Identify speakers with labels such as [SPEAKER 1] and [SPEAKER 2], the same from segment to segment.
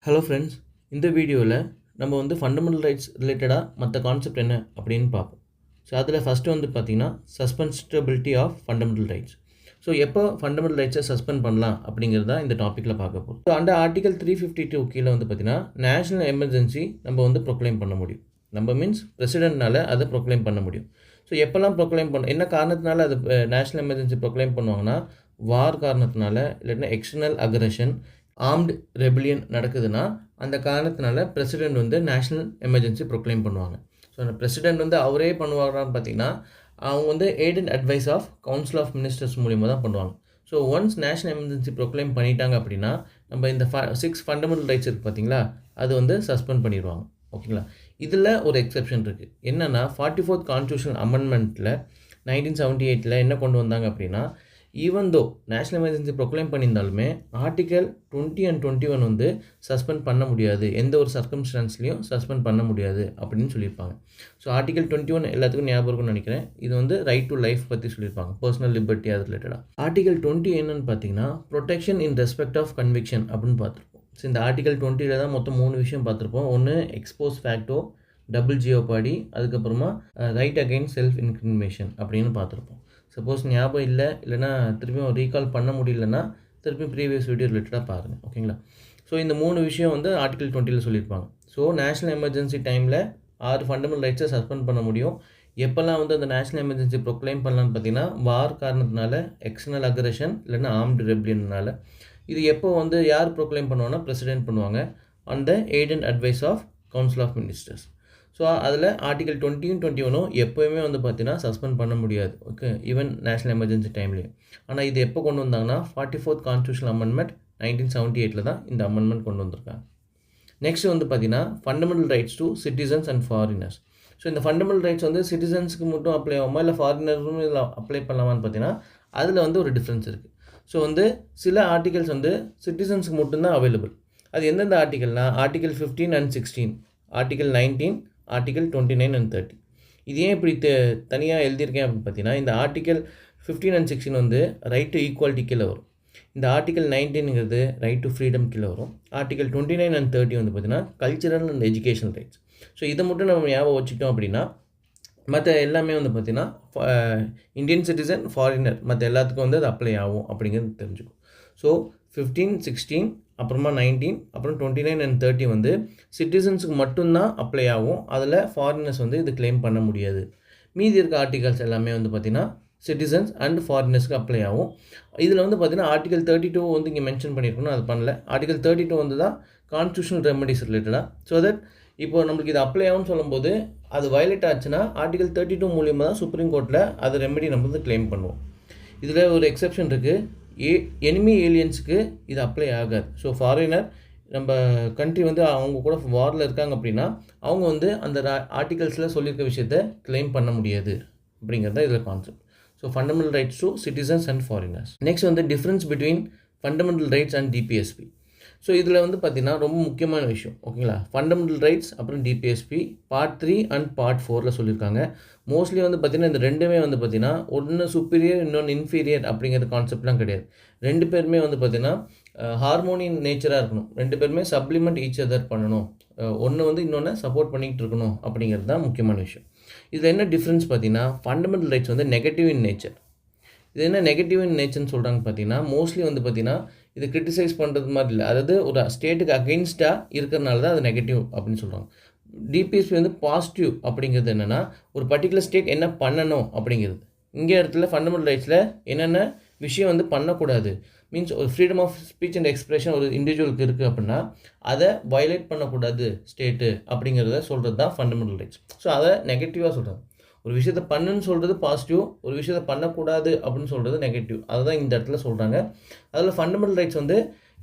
[SPEAKER 1] Hello friends, இந்த வீடியோவில் நம்ம வந்து ஃபண்டமெண்டல் ரைட்ஸ் ரிலேட்டடாக மற்ற கான்செப்ட் என்ன அப்படின்னு பார்ப்போம். ஸோ அதில் ஃபஸ்ட்டு வந்து பார்த்திங்கன்னா சஸ்பென்சிபிலிட்டி ஆஃப் ஃபண்டமெண்டல் ரைட்ஸ். ஸோ எப்போ ஃபண்டமெண்டல் ரைட்ஸை சஸ்பெண்ட் பண்ணலாம் அப்படிங்கிறது தான் இந்த டாப்பிக்கில் பார்க்க போகிறோம். ஸோ அந்த ஆர்டிகல் 352 கீழே வந்து பார்த்திங்கன்னா நேஷ்னல் எமர்ஜென்சி நம்ம வந்து ப்ரொக்ளைம் பண்ண முடியும். நம்ம மீன்ஸ் பிரசிடென்ட்னால அதை ப்ரொக்ளைம் பண்ண முடியும். ஸோ எப்போல்லாம் ப்ரொக்ளைம் பண்ண என்ன காரணத்தினால அது நேஷ்னல் எமர்ஜென்சி ப்ரொக்ளைம் பண்ணுவாங்கன்னா, வார் காரணத்தினால, இல்லைன்னா எக்ஸ்டர்னல் அக்ரெஷன், ஆர்ம்டு ரெபிலியன் நடக்குதுன்னா அந்த காரணத்தினால பிரசிடெண்ட் வந்து நேஷ்னல் எமர்ஜென்சி ப்ரொக்ளைம் பண்ணுவாங்க. ஸோ அந்த பிரசிடெண்ட் வந்து அவரே பண்ணுவாங்கன்னு பார்த்தீங்கன்னா, அவங்க வந்து aid and advice of council of ministers மூலிமா தான் பண்ணுவாங்க. So once national emergency proclaim பண்ணிட்டாங்க அப்படின்னா, நம்ம இந்த 6 ஃபண்டமெண்டல் ரைட்ஸ் இருக்குது பார்த்தீங்களா, அது வந்து சஸ்பெண்ட் பண்ணிடுவாங்க. ஓகேங்களா? இதில் ஒரு எக்ஸெப்ஷன் இருக்குது. என்னென்னா 44th கான்ஸ்டியூஷனல் அமெண்ட்மெண்ட்டில் 1978 என்ன கொண்டு வந்தாங்க அப்படின்னா, even though national emergency proclaim பண்ணியிருந்தாலுமே ஆர்டிகல் 20 and 21 வந்து சஸ்பெண்ட் பண்ண முடியாது, எந்த ஒரு சர்க்கம்ஸ்டான்ஸ்லையும் சஸ்பெண்ட் பண்ண முடியாது அப்படின்னு சொல்லியிருப்பாங்க. ஸோ ஆர்டிகல் 21 எல்லாத்துக்கும் ஞாபகம் இருக்கும்னு நினைக்கிறேன். இது வந்து ரைட் டு லைஃப் பற்றி சொல்லியிருப்பாங்க, பர்சனல் லிபர்ட்டி அது ரிலேட்டடாக. ஆர்டிகல் 20 என்னன்னு பார்த்தீங்கன்னா protection in respect of conviction அப்படின்னு பார்த்துருப்போம். ஸோ இந்த ஆர்டிகல் 20 தான் மொத்தம் 3 விஷயம் பார்த்துருப்போம். ஒன்று எக்ஸ்போஸ் ஃபேக்டோ, டபுள் ஜியோபாடி, அதுக்கப்புறமா ரைட் அகெயின்ஸ்ட் செல்ஃப் இன்கிரிமினேஷன் அப்படின்னு பார்த்துருப்போம். சப்போஸ் ஞாபகம் இல்லைன்னா திருப்பியும் ரீகால் பண்ண முடியலன்னா திருப்பியும் ப்ரீவியஸ் வீடியோ ரிலேட்டடாக பாருங்கள். ஓகேங்களா? ஸோ இந்த 3 விஷயம் வந்து ஆர்டிகல் 20 சொல்லியிருப்பாங்க. ஸோ நேஷ்னல் எமர்ஜென்சி டைமில் 6 ஃபண்டமெண்டல் ரைட்ஸை சஸ்பெண்ட் பண்ண முடியும். எப்போல்லாம் வந்து அந்த நேஷ்னல் எமர்ஜென்சி ப்ரொக்ளைம் பண்ணலான்னு பார்த்தீங்கன்னா, வார் காரணத்தினால, எக்ஸ்டர்னல் அக்ரெஷன், இல்லைன்னா ஆர்ம்டு ரெபிலியன்னால. இது எப்போ வந்து யார் ப்ரொக்ளைம் பண்ணுவாங்கன்னா பிரசிடென்ட் பண்ணுவாங்க, on the aid and advice of council of ministers. So அதில் ஆர்டிகல் 20 and 21 எப்போயுமே வந்து பார்த்தீங்கன்னா சஸ்பெண்ட் பண்ண முடியாது. ஓகே, ஈவன் நேஷ்னல் எமர்ஜென்சி டைம்லேயும். ஆனால் இது எப்போ கொண்டு வந்தாங்கன்னா 44th கான்ஸ்டியூஷனல் அமெண்ட்மெண்ட் 1978 தான் இந்த அமெண்ட்மெண்ட் கொண்டு வந்திருக்காங்க. நெக்ஸ்ட் வந்து பார்த்தீங்கன்னா fundamental rights to citizens and foreigners. So இந்த ஃபண்டமெண்டல் ரைட்ஸ் வந்து சிட்டிசன்ஸுக்கு மட்டும் அப்ளை ஆகுமா, இல்லை ஃபாரினருக்கும் இதில் அப்ளை பண்ணலாமான்னு பார்த்தீங்கன்னா அதில் வந்து ஒரு டிஃப்ரென்ஸ் இருக்குது. ஸோ வந்து சில ஆர்டிகல்ஸ் வந்து சிட்டிசன்ஸுக்கு மட்டும்தான் அவைலபிள். அது எந்தெந்த ஆர்டிகல்னால் article 15 and 16, article 19, article 29 and 30. இது ஏன் இப்படி தனியாக எழுதியிருக்கேன் அப்படின்னு பார்த்தீங்கன்னா, இந்த ஆர்டிகல் 15 and 16 வந்து ரைட் டு ஈக்குவாலிட்டி கீழே வரும். இந்த ஆர்டிகல் 19ங்கிறது ரைட் டு ஃப்ரீடம் கீழே வரும். ஆர்டிகல் 29 and 30 வந்து பார்த்தீங்கன்னா cultural and education rights. So இதை மட்டும் நம்ம ஞாபகம் வச்சுட்டோம் அப்படின்னா மற்ற எல்லாமே வந்து பார்த்திங்கன்னா இந்தியன் சிட்டிசன், ஃபாரினர் மற்ற எல்லாத்துக்கும் வந்து அது அப்ளை ஆகும் அப்படிங்கிறது தெரிஞ்சுக்கும். ஸோ 15, 16, அப்புறமா 19, அப்புறம் 29 and 30 வந்து சிட்டிசன்ஸுக்கு மட்டும்தான் அப்ளை ஆகும். அதில் ஃபாரினர்ஸ் வந்து இது கிளைம் பண்ண முடியாது. மீதி இருக்க ஆர்டிகல்ஸ் எல்லாமே வந்து பார்த்திங்கன்னா சிட்டிசன்ஸ் அண்ட் ஃபாரினர்ஸ்க்கு அப்ளை ஆகும். இதில் வந்து பார்த்திங்கன்னா ஆர்டிகல் 32 வந்து இங்கே மென்ஷன் பண்ணியிருக்கணும், அது பண்ணல. ஆர்டிகல் 32 வந்து தான் கான்ஸ்டியூஷனல் ரெமெடிஸ் ரிலேட்டடாக. ஸோ தட் இப்போ நம்மளுக்கு இது அப்ளை ஆகும்னு சொல்லும்போது அது வயலேட் ஆச்சுன்னா ஆர்டிகல் 32 மூலியமாக தான் சுப்ரீம் கோர்ட்டில் அது ரெமெடி நம்ம வந்து கிளைம் பண்ணுவோம். இதில் ஒரு எக்ஸெப்ஷன் இருக்குது. எனிமி ஏலியன்ஸுக்கு இது அப்ளை ஆகாது. ஸோ ஃபாரினர் நம்ம கண்ட்ரி வந்து அவங்க கூட வாரில் இருக்காங்க அப்படின்னா அவங்க வந்து அந்த ஆர்டிகல்ஸில் சொல்லியிருக்க விஷயத்தை கிளைம் பண்ண முடியாது அப்படிங்கிறது தான் இதில் கான்செப்ட். So fundamental rights to citizens and foreigners. Next வந்து difference between fundamental rights and DPSP. So இதில் வந்து பார்த்திங்கன்னா ரொம்ப முக்கியமான விஷயம். ஓகேங்களா? ஃபண்டமெண்டல் ரைட்ஸ் அப்புறம் டிபிஎஸ்பி பார்ட் 3 அண்ட் பார்ட் 4 சொல்லியிருக்காங்க. மோஸ்ட்லி வந்து பார்த்திங்கன்னா இந்த ரெண்டுமே வந்து பார்த்திங்கன்னா ஒன்று சுப்பீரியர், இன்னொன்று இன்ஃபீரியர் அப்படிங்கிற கான்செப்ட்லாம் கிடையாது. ரெண்டு பேருமே வந்து பார்த்திங்கன்னா ஹார்மோனியன் நேச்சராக இருக்கணும். ரெண்டு பேருமே சப்ளிமெண்ட் ஈச் அதர் பண்ணணும். ஒன்று வந்து இன்னொன்று சப்போர்ட் பண்ணிக்கிட்டு இருக்கணும் அப்படிங்கிறது தான் முக்கியமான விஷயம். இதில் என்ன டிஃப்ரென்ஸ் பார்த்திங்கன்னா, ஃபண்டமெண்டல் ரைட்ஸ் வந்து நெகட்டிவ் இன் நேச்சர். இது என்ன நெகட்டிவ் இன் நேச்சர்னு சொல்கிறாங்க பார்த்தீங்கன்னா, மோஸ்ட்லி வந்து பார்த்திங்கன்னா இது கிரிட்டிசைஸ் பண்ணுறது மாதிரி இல்லை, அதாவது ஒரு ஸ்டேட்டுக்கு அகெயின்ஸ்டாக இருக்கிறனால தான் அது நெகட்டிவ் அப்படின்னு சொல்கிறாங்க. டிபிஎஸ்பி வந்து பாசிட்டிவ் அப்படிங்கிறது என்னென்னா ஒரு பர்டிகுலர் ஸ்டேட் என்ன பண்ணணும் அப்படிங்கிறது. இங்கே இடத்துல ஃபண்டமெண்டல் ரைட்ஸில் என்னென்ன விஷயம் வந்து பண்ணக்கூடாது, மீன்ஸ் ஒரு freedom of speech and expression ஒரு இண்டிவிஜுவலுக்கு இருக்குது அப்படின்னா அதை வயலேட் பண்ணக்கூடாது ஸ்டேட்டு அப்படிங்கிறத சொல்கிறது தான் ஃபண்டமெண்டல் ரைட்ஸ். ஸோ அதை நெகட்டிவாக சொல்கிறாங்க. ஒரு விஷயத்தை பண்ணுன்னு சொல்கிறது பாசிட்டிவ், ஒரு விஷயத்தை பண்ணக்கூடாது அப்படின்னு சொல்கிறது நெகட்டிவ். அதுதான் இந்த இடத்துல சொல்கிறாங்க. அதில் ஃபண்டமெண்டல் ரைட்ஸ் வந்து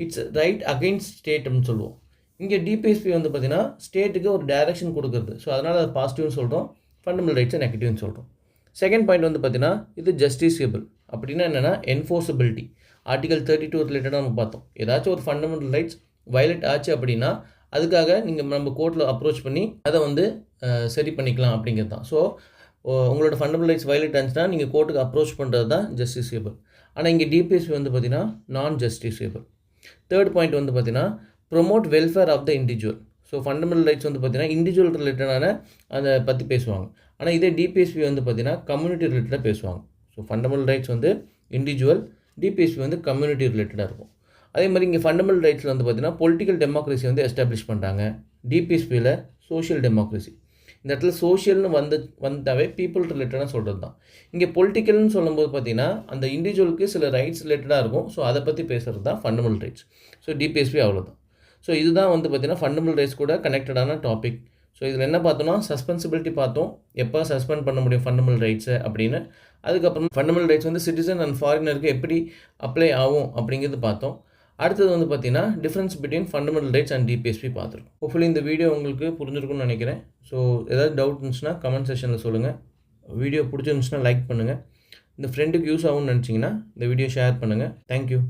[SPEAKER 1] இட்ஸ் ரைட் அகெயின்ஸ்ட் ஸ்டேட் அப்படின்னு சொல்லுவோம். இங்கே டிபிஎஸ்பி வந்து பார்த்திங்கன்னா ஸ்டேட்டுக்கு ஒரு டைரக்ஷன் கொடுக்குறது. ஸோ அதனால் அது பாசிட்டிவ்னு சொல்கிறோம், ஃபண்டமெண்டல் ரைட்ஸை நெகட்டிவ்னு சொல்கிறோம். செகண்ட் பாயிண்ட் வந்து பார்த்திங்கன்னா இது ஜஸ்டிஸியபிள். அப்படின்னா என்னென்னா என்ஃபோர்ஸபிலிட்டி. ஆர்டிகல் 32 ரிலேட்டடாக நம்ம பார்த்தோம். ஏதாச்சும் ஒரு ஃபண்டமெண்டல் ரைட்ஸ் வயலேட் ஆச்சு அப்படின்னா அதுக்காக நம்ம கோர்ட்டில் அப்ரோச் பண்ணி அதை வந்து சரி பண்ணிக்கலாம் அப்படிங்கிறது தான். ஸோ உங்களோட ஃபண்டமெண்டல் ரைட்ஸ் வயலேட் ஆச்சுன்னா நீங்கள் கோர்ட்டுக்கு அப்ரோச் பண்ணுறது தான் ஜஸ்டிஸியபிள். ஆனால் இங்கே டிபிஎஸ்பி வந்து பார்த்திங்கன்னா நான் ஜஸ்டிஸியபிள். தேர்ட் பாயிண்ட் வந்து பார்த்திங்கன்னா promote welfare of the individual. So fundamental rights வந்து பார்த்தீங்கன்னா இண்டிவிஜுவல் ரிலேட்டடான அதை பற்றி பேசுவாங்க. ஆனால் இதே டிபிஎஸ்பி வந்து பார்த்தீங்கன்னா கம்யூனிட்டி ரிலேட்டடாக பேசுவாங்க. ஸோ ஃபண்டமெண்டல் ரைட்ஸ் வந்து இண்டிவிஜுவல், டிபிஎஸ்பி வந்து கம்யூனிட்டி ரிலேட்டடாக இருக்கும். அதே மாதிரி இங்கே ஃபண்டமெண்டல் ரைட்ஸில் வந்து பார்த்தீங்கன்னா பொலிட்டிக்கல் டெமோக்ரஸி வந்து எஸ்டாப்ளிஷ் பண்ணுறாங்க. டிபிஎஸ்பியில் சோஷியல் டெமோக்ரஸி. இந்த இடத்துல சோஷியல்னு வந்தாவே பீப்புள் ரிலேட்டடாக சொல்கிறது தான். இங்கே பொலிட்டிக்கல்னு சொல்லும்போது பார்த்தீங்கன்னா அந்த இண்டிவிஜுவலுக்கு சில ரைட்ஸ் ரிலேட்டடாக இருக்கும். ஸோ அதை பற்றி பேசுகிறது தான் ஃபண்டமெண்டல் ரைட்ஸ். ஸோ டிபிஎஸ்பி அவ்வளோதான். ஸோ இதுதான் வந்து பார்த்தீங்கன்னா ஃபண்டமெண்டல் ரைட்ஸ் கூட கனெக்டடான டாபிக். ஸோ இதில் என்ன பார்த்தோம்னா சஸ்பென்சிபிலிட்டி பார்த்தோம், எப்போ சஸ்பெண்ட் பண்ண முடியும் ஃபண்டமெண்டல் ரைட்ஸை அப்படின்னு. அதுக்கப்புறம் ஃபண்டமெண்டல் ரைட்ஸ் வந்து சிட்டிசன் அண்ட் ஃபாரினருக்கு எப்படி அப்ளை ஆகும் அப்படிங்கிறது பார்த்தோம். அடுத்தது வந்து பார்த்தீங்கன்னா difference between fundamental rights and DPSP பார்த்துருக்கோம். ஹோப்ஃபுல்லி இந்த வீடியோ உங்களுக்கு புரிஞ்சிருக்கும்னு நினைக்கிறேன். ஸோ ஏதாவது டவுட் இருந்துச்சுன்னா கமெண்ட் செக்ஷனில் சொல்லுங்கள். வீடியோ பிடிச்சிருந்துச்சுன்னா லைக் பண்ணுங்கள். இந்த ஃப்ரெண்டுக்கு யூஸ் ஆகும்னு நினச்சிங்கன்னா இந்த வீடியோ ஷேர் பண்ணுங்கள். தேங்க்யூ.